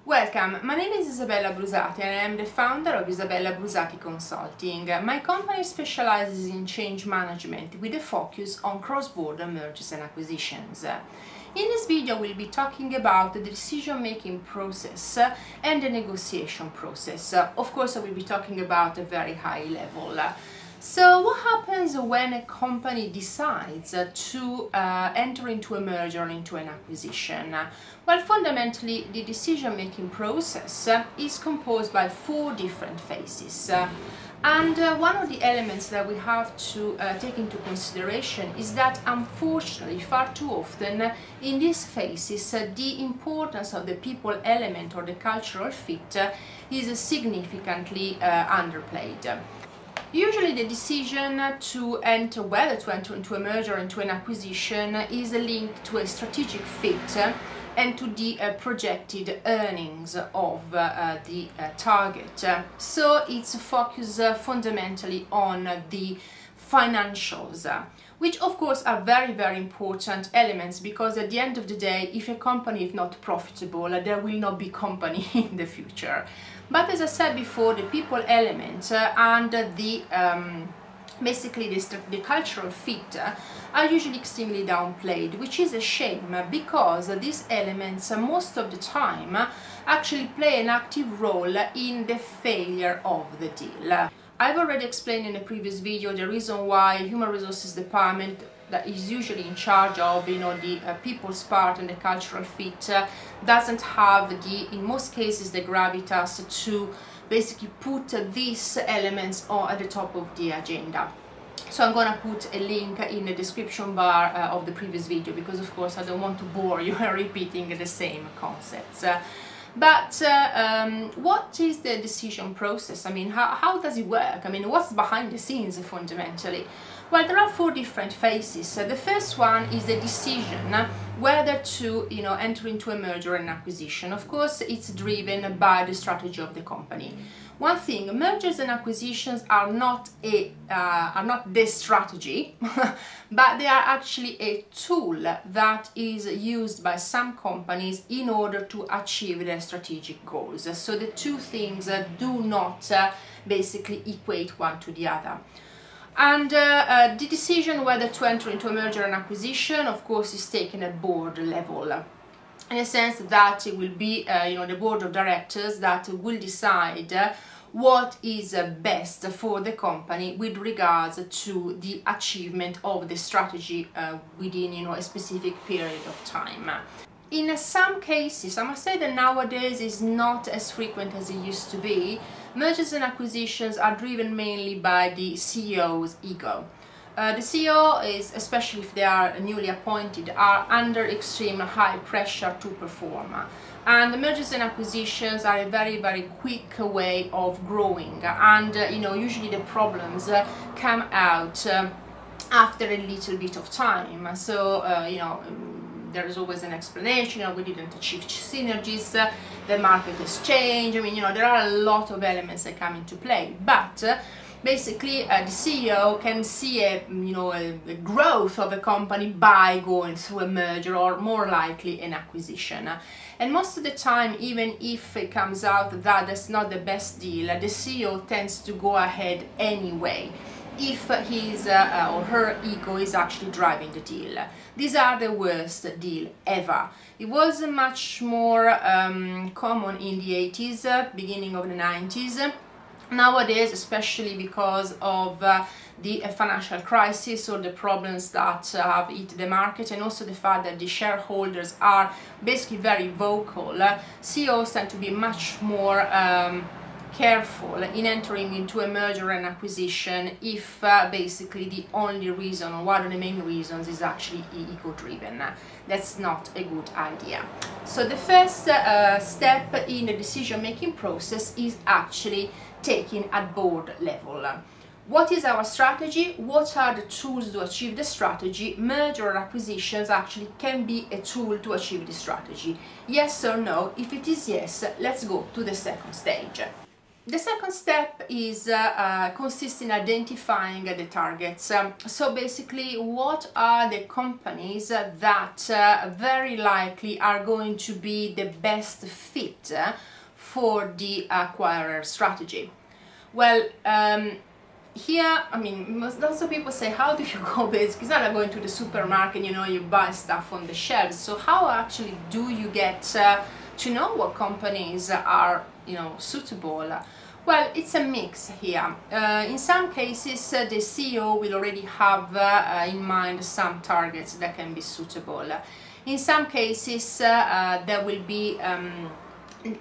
Welcome, my name is Isabella Brusati and I am the founder of Isabella Brusati Consulting. My company specializes in change management with a focus on cross-border mergers and acquisitions. In this video we'll be talking about the decision-making process and the negotiation process. Of course I will be talking about a very high level. So what happens when a company decides to enter into a merger or into an acquisition? Well, fundamentally, the decision-making process is composed by 4 different phases. And one of the elements that we have to take into consideration is that, unfortunately, far too often in these phases, the importance of the people element or the cultural fit is significantly underplayed. Usually the decision whether to enter into a merger or into an acquisition is linked to a strategic fit and to the projected earnings of the target. So it's focused fundamentally on the financials, which of course are very, very important elements, because at the end of the day, if a company is not profitable, there will not be company in the future. But as I said before, the people element and basically the cultural fit are usually extremely downplayed, which is a shame, because these elements most of the time actually play an active role in the failure of the deal. I've already explained in a previous video the reason why human resources department that is usually in charge of the people's part and the cultural fit doesn't have in most cases the gravitas to basically put these elements at the top of the agenda. So I'm gonna put a link in the description bar of the previous video, because of course I don't want to bore you repeating the same concepts. But what is the decision process? I mean, how does it work? I mean, what's behind the scenes fundamentally? Well, there are 4 different phases. The first one is the decision whether to enter into a merger or an acquisition. Of course, it's driven by the strategy of the company. One thing, mergers and acquisitions are not the strategy, but they are actually a tool that is used by some companies in order to achieve their strategic goals. So the 2 things do not basically equate one to the other. And the decision whether to enter into a merger and acquisition, of course, is taken at board level, in a sense that it will be the board of directors that will decide what is best for the company with regards to the achievement of the strategy within a specific period of time. In some cases, I must say that nowadays is not as frequent as it used to be. Mergers and acquisitions are driven mainly by the CEO's ego. The CEO is, especially if they are newly appointed, are under extreme high pressure to perform. And the mergers and acquisitions are a very, very quick way of growing. And usually the problems come out after a little bit of time. So there is always an explanation. We didn't achieve synergies, the market has changed. I mean, there are a lot of elements that come into play, but basically the CEO can see a growth of a company by going through a merger, or more likely an acquisition. And most of the time, even if it comes out that that's not the best deal, the CEO tends to go ahead anyway, if his or her ego is actually driving the deal. These are the worst deal ever. It was much more common in the 80s, beginning of the 90s. Nowadays, especially because of the financial crisis or the problems that have hit the market, and also the fact that the shareholders are basically very vocal, CEOs tend to be much more careful in entering into a merger and acquisition if basically the only reason, or one of the main reasons, is actually ego-driven. That's not a good idea. So the first step in the decision-making process is actually taken at board level. What is our strategy? What are the tools to achieve the strategy? Merger or acquisitions actually can be a tool to achieve the strategy. Yes or no? If it is yes, let's go to the second stage. The second step is consists in identifying the targets. So basically, what are the companies that very likely are going to be the best fit for the acquirer strategy? Well, here, I mean, lots of people say, how do you go basically? It's not like going to the supermarket, you know, you buy stuff on the shelves. So how actually do you get to know what companies are, you know, suitable? Well, it's a mix here. In some cases, the CEO will already have in mind some targets that can be suitable. In some cases, there will be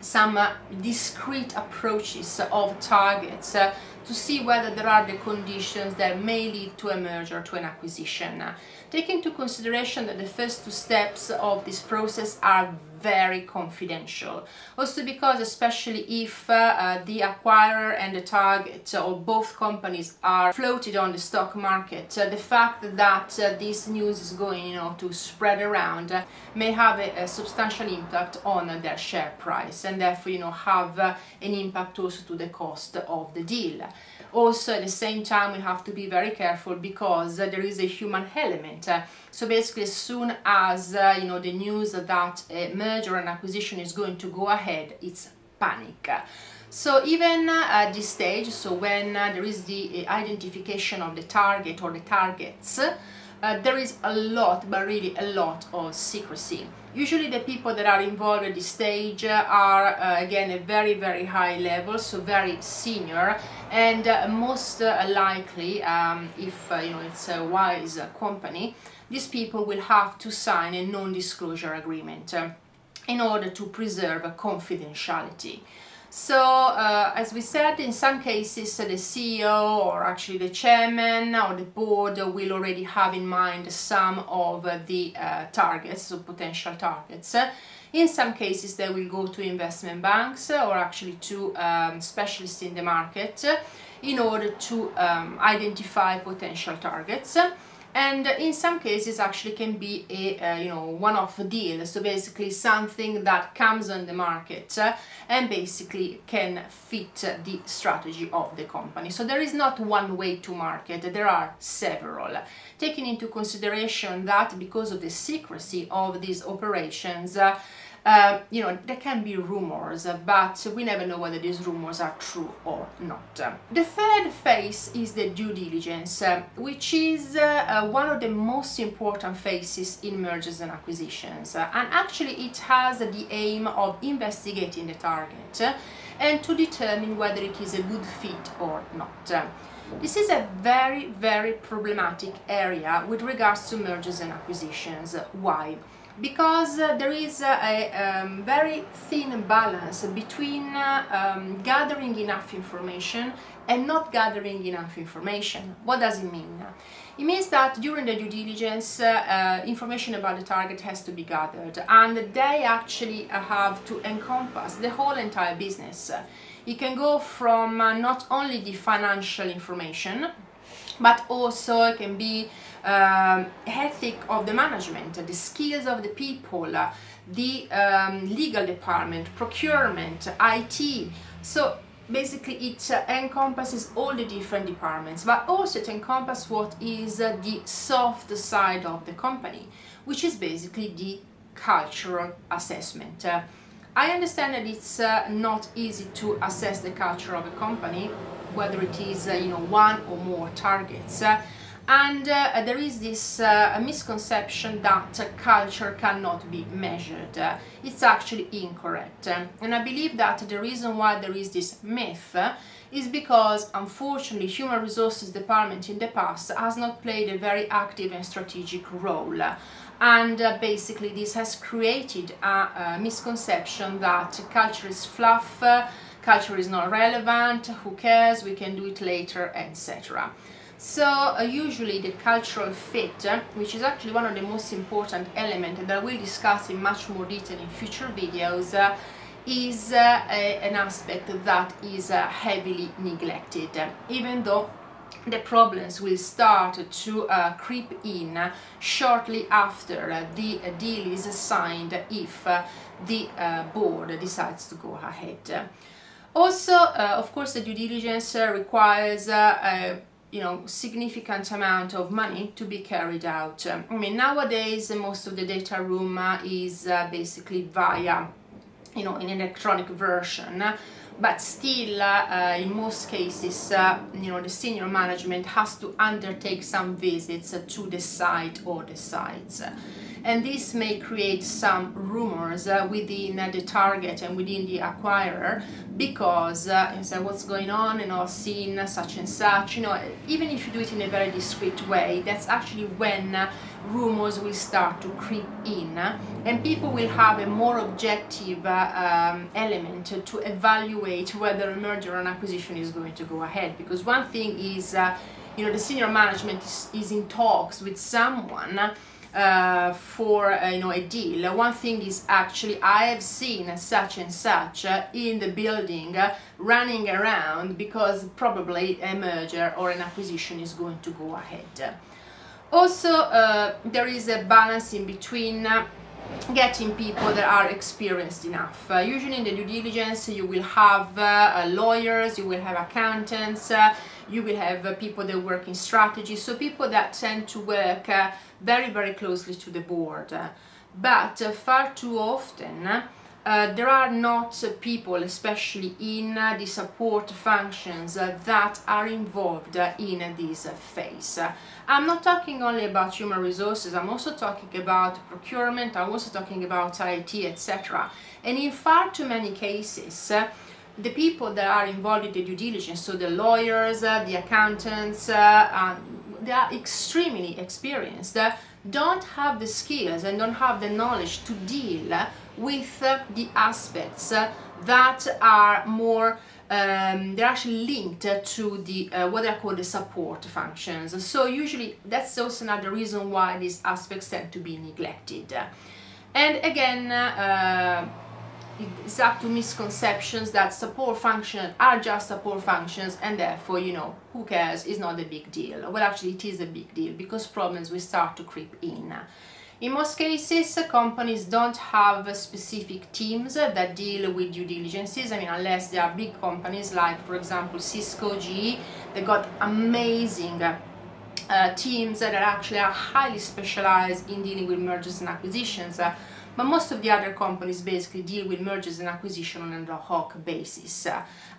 some discrete approaches of targets to see whether there are the conditions that may lead to a merger, to an acquisition. Take into consideration that the first two steps of this process are very confidential. Also because, especially if the acquirer and the target or both companies are floated on the stock market, the fact that this news is going, you know, to spread around may have a substantial impact on their share price, and therefore, you know, have an impact also to the cost of the deal. Also, at the same time, we have to be very careful because there is a human element. So basically, as soon as you know, the news that a merger and acquisition is going to go ahead, it's panic. So even at this stage, so when there is the identification of the target or the targets, there is a lot, but really a lot of secrecy. Usually the people that are involved at this stage are again a very, very high level, so very senior, and most likely, if you know, it's a wise company, these people will have to sign a non-disclosure agreement in order to preserve confidentiality. So, as we said, in some cases the CEO or actually the chairman or the board will already have in mind some of the targets, so potential targets. In some cases they will go to investment banks or actually to specialists in the market in order to identify potential targets. And in some cases actually can be a you know, one-off deal, so basically something that comes on the market and basically can fit the strategy of the company. So there is not one way to market, there are several. Taking into consideration that because of the secrecy of these operations, you know, there can be rumors, but we never know whether these rumors are true or not. The third phase is the due diligence, which is one of the most important phases in mergers and acquisitions. And actually it has the aim of investigating the target and to determine whether it is a good fit or not. This is a very, very problematic area with regards to mergers and acquisitions. Why? Because there is a very thin balance between gathering enough information and not gathering enough information. What does it mean? It means that during the due diligence, information about the target has to be gathered, and they actually have to encompass the whole entire business. It can go from not only the financial information, but also it can be ethic of the management, the skills of the people, the legal department, procurement, IT. So basically it encompasses all the different departments, but also it encompasses what is the soft side of the company, which is basically the cultural assessment. I understand that it's not easy to assess the culture of a company, whether it is you know, one or more targets. And there is this misconception that culture cannot be measured. It's actually incorrect. And I believe that the reason why there is this myth is because, unfortunately, human resources department in the past has not played a very active and strategic role. And basically this has created a misconception that culture is fluff, culture is not relevant, who cares, we can do it later, etc. So usually the cultural fit, which is actually one of the most important elements that we'll discuss in much more detail in future videos, is an aspect that is heavily neglected, even though the problems will start to creep in shortly after the deal is signed if the board decides to go ahead. Also, of course, the due diligence requires significant amount of money to be carried out. I mean, nowadays most of the data room is basically via in an electronic version, but still in most cases the senior management has to undertake some visits to the site or the sites, and this may create some rumors within the target and within the acquirer, because so what's going on, seeing such and such, even if you do it in a very discreet way, that's actually when rumors will start to creep in, and people will have a more objective element to evaluate whether a merger or an acquisition is going to go ahead. Because one thing is the senior management is in talks with someone for a deal. One thing is actually, I have seen such and such in the building running around, because probably a merger or an acquisition is going to go ahead. Also, there is a balance in between getting people that are experienced enough. Usually in the due diligence you will have lawyers, you will have accountants, you will have people that work in strategy, so people that tend to work very, very closely to the board. But far too often there are not people, especially in the support functions, that are involved in this phase. I'm not talking only about human resources, I'm also talking about procurement, I'm also talking about IT, etc. And in far too many cases, the people that are involved in the due diligence, so the lawyers, the accountants, they are extremely experienced, don't have the skills and don't have the knowledge to deal with the aspects that are more they're actually linked to the what are called the support functions. So usually that's also another reason why these aspects tend to be neglected. And again, it's up to misconceptions that support functions are just support functions, and therefore, who cares, is not a big deal. Well, actually it is a big deal, because problems will start to creep in. In most cases, companies don't have specific teams that deal with due diligences. I mean, unless they are big companies like, for example, Cisco, GE, they got amazing teams that actually are highly specialized in dealing with mergers and acquisitions. But most of the other companies basically deal with mergers and acquisition on an ad hoc basis.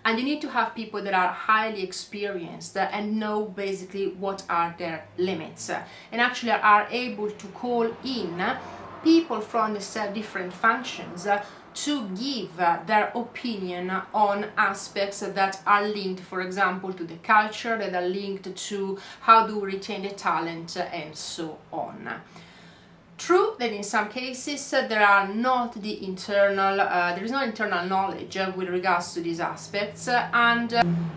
And you need to have people that are highly experienced and know basically what are their limits, and actually are able to call in people from the different functions to give their opinion on aspects that are linked, for example, to the culture, that are linked to how do we retain the talent, and so on. True that in some cases there is no internal knowledge with regards to these aspects, and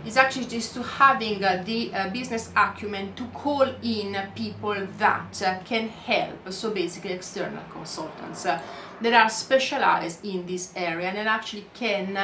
it's actually just to having the business acumen to call in people that can help, so basically external consultants that are specialized in this area and that actually can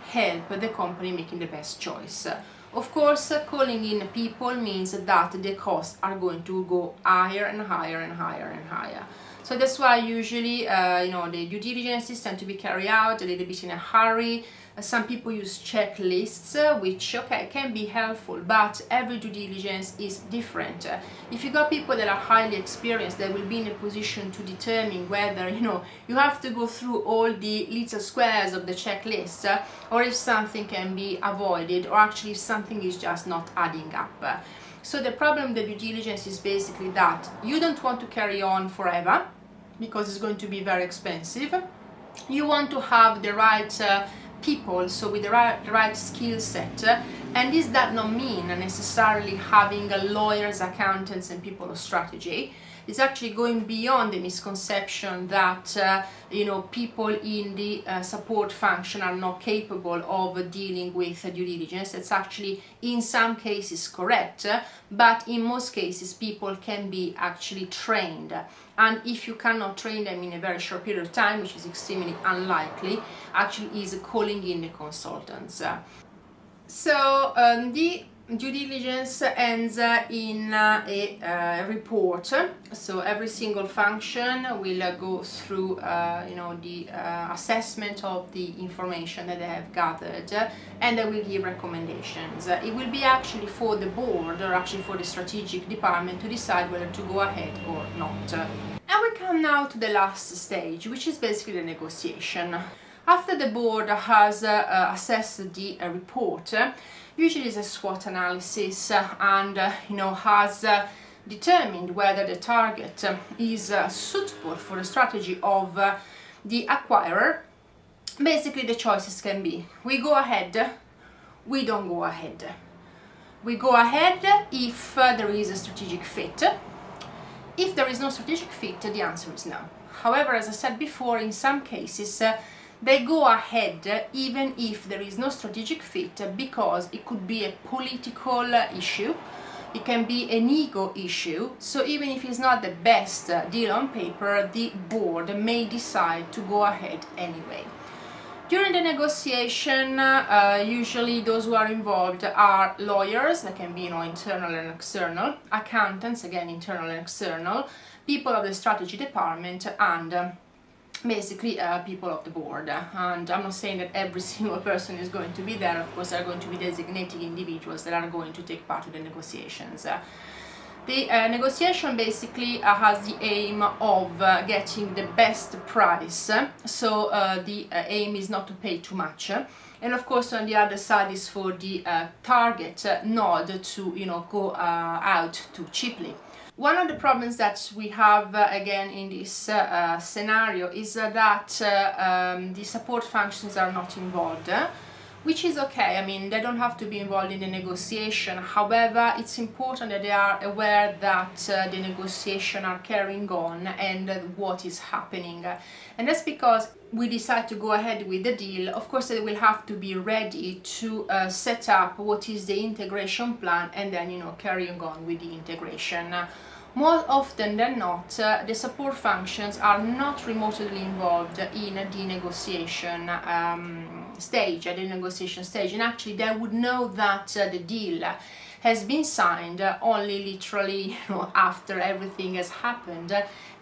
help the company making the best choice. Of course, calling in people means that the costs are going to go higher and higher and higher and higher. So that's why usually, the due diligences tend to be carried out a little bit in a hurry. Some people use checklists, which, okay, can be helpful, but every due diligence is different. If you got people that are highly experienced, they will be in a position to determine whether, you have to go through all the little squares of the checklist, or if something can be avoided, or actually if something is just not adding up. So the problem with the due diligence is basically that you don't want to carry on forever, because it's going to be very expensive. You want to have the right people, so with the right skill set, and this does not mean necessarily having lawyers, accountants, and people of strategy. It's actually going beyond the misconception that people in the support function are not capable of dealing with due diligence. It's actually in some cases correct, but in most cases people can be actually trained. And if you cannot train them in a very short period of time, which is extremely unlikely, actually is calling in the consultants. So the due diligence ends in a report. So every single function will go through the assessment of the information that they have gathered, and they will give recommendations. It will be actually for the board, or actually for the strategic department, to decide whether to go ahead or not. And we come now to the last stage, which is basically the negotiation. After the board has assessed the report, usually it's a SWOT analysis and has determined whether the target is suitable for the strategy of the acquirer. Basically, the choices can be: we go ahead, we don't go ahead. We go ahead if there is a strategic fit. If there is no strategic fit, the answer is no. However, as I said before, in some cases they go ahead even if there is no strategic fit, because it could be a political issue, it can be an ego issue. So even if it's not the best deal on paper, the board may decide to go ahead anyway. During the negotiation, usually those who are involved are lawyers, that can be internal and external, accountants, again internal and external, people of the strategy department, and basically people of the board. And I'm not saying that every single person is going to be there. Of course, there are going to be designated individuals that are going to take part in the negotiations. The negotiation basically has the aim of getting the best price, so the aim is not to pay too much, and of course on the other side is for the target not to go out too cheaply. One of the problems that we have again in this scenario is that the support functions are not involved, which is okay. I mean, they don't have to be involved in the negotiation. However, it's important that they are aware that the negotiation are carrying on and what is happening. And that's because we decide to go ahead with the deal. Of course, they will have to be ready to set up what is the integration plan, and then carrying on with the integration. More often than not, the support functions are not remotely involved in the negotiation stage, and actually they would know that the deal has been signed only literally after everything has happened,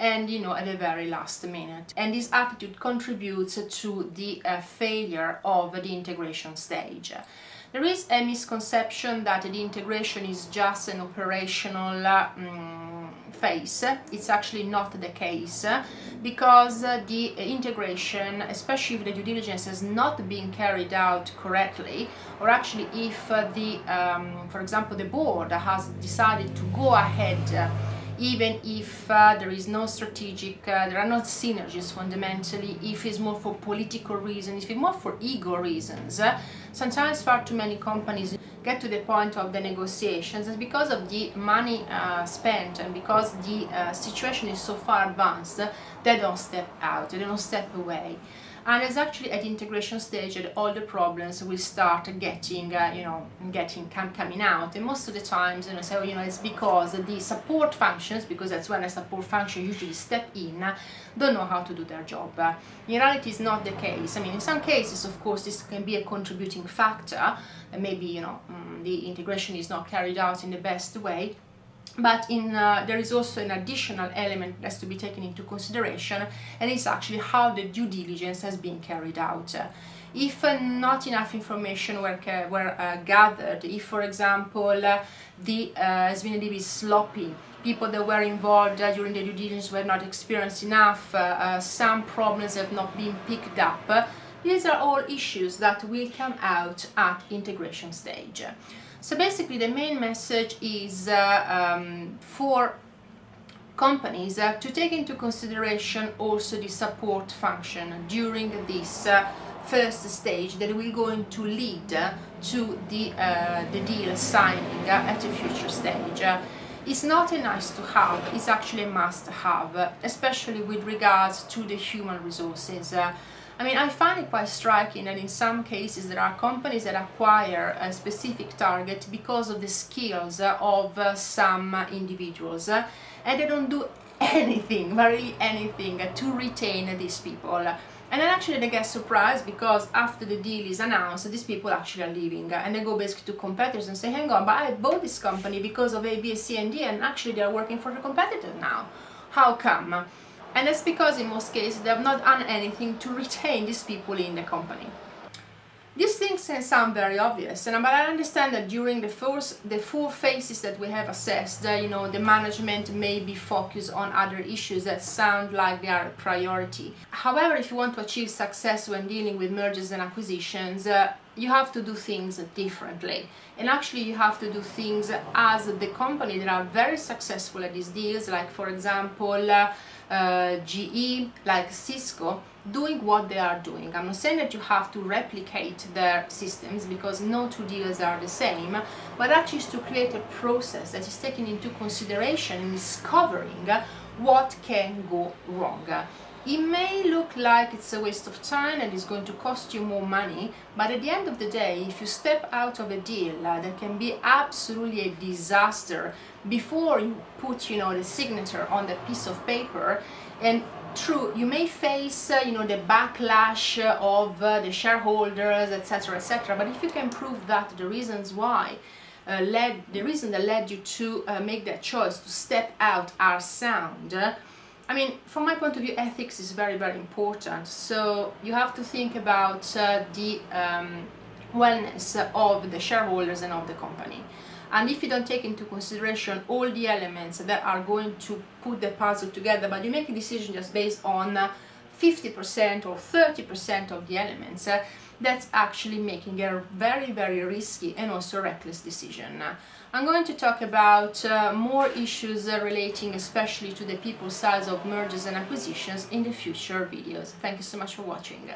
and at the very last minute. And this attitude contributes to the failure of the integration stage. There is a misconception that the integration is just an operational phase. It's actually not the case, because the integration, especially if the due diligence has not been carried out correctly, or actually if for example, the board has decided to go ahead even if there is no strategic, there are not synergies fundamentally, if it's more for political reasons, if it's more for ego reasons. Sometimes far too many companies get to the point of the negotiations, and because of the money spent and because the situation is so far advanced, they don't step out, they don't step away. And it's actually at the integration stage that all the problems will start getting, coming out. And most of the times, it's because the support functions, because that's when a support function usually step in, don't know how to do their job. In reality, it's not the case. I mean, in some cases, of course, this can be a contributing factor, and maybe, the integration is not carried out in the best way. But there is also an additional element that has to be taken into consideration, and it's actually how the due diligence has been carried out. If not enough information were gathered, if, for example, the deal is sloppy, people that were involved during the due diligence were not experienced enough, some problems have not been picked up, these are all issues that will come out at integration stage. So basically the main message is for companies to take into consideration also the support function during this first stage that will going to lead to the deal signing at a future stage. It's not a nice to have, it's actually a must have, especially with regards to the human resources. I find it quite striking that in some cases there are companies that acquire a specific target because of the skills of some individuals, and they don't do anything, but really anything to retain these people. And then actually they get surprised because after the deal is announced, these people actually are leaving, and they go basically to competitors and say, hang on, but I bought this company because of A, B, C, and D, and actually they are working for the competitor now. How come? And that's because in most cases they have not done anything to retain these people in the company. These things can sound very obvious, but I understand that during the four phases that we have assessed, the management may be focused on other issues that sound like they are a priority. However, if you want to achieve success when dealing with mergers and acquisitions, you have to do things differently. And actually you have to do things as the company that are very successful at these deals, like for example GE, like Cisco, doing what they are doing. I'm not saying that you have to replicate their systems, because no two deals are the same, but actually is to create a process that is taking into consideration and discovering what can go wrong. It may look like it's a waste of time and it's going to cost you more money, but at the end of the day, if you step out of a deal that can be absolutely a disaster before you put the signature on the piece of paper, and true, you may face the backlash of the shareholders, etc., etc., but if you can prove that the reasons why the reason that led you to make that choice to step out are sound. I mean, from my point of view, ethics is very, very important. So you have to think about the wellness of the shareholders and of the company. And if you don't take into consideration all the elements that are going to put the puzzle together, but you make a decision just based on 50% or 30% of the elements, that's actually making a very, very risky and also reckless decision. I'm going to talk about more issues relating especially to the people sides of mergers and acquisitions in the future videos. Thank you so much for watching.